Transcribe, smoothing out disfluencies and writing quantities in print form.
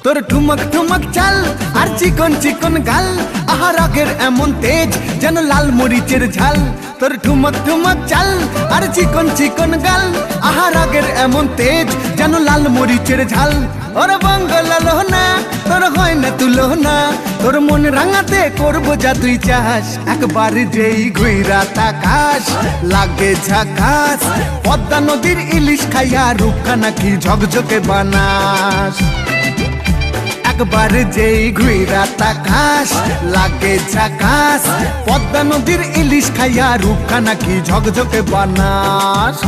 তোর ঠুমক ঠুমক চাল আর চিকন চিকন গাল, আহা রাগের এমন তেজ যেন লাল মরিচের ঝাল। তোর ঠুমক ঠুমক চাল আর চিকন চিকন গাল, আহা রাগের এমন তেজ যেন লাল মরিচের ঝাল। ওর বঙ্গলালো না তোর হয় না তুলো না, তোর মন রাঙাতে করবো যা তুই চাস। একবার যেই ঘুইরা তাকাস লাগে ঝাকাস, পদ্মা নদীর ইলিশ খাইয়া রূপখানা কি ঝকঝকে বানাস। একবার যেই ঘুইরা তাকাস লাগে ঝাকাস, পদ্মা নদীর ইলিশ খাইয়া রূপখানা কি ঝকঝকে বানাস।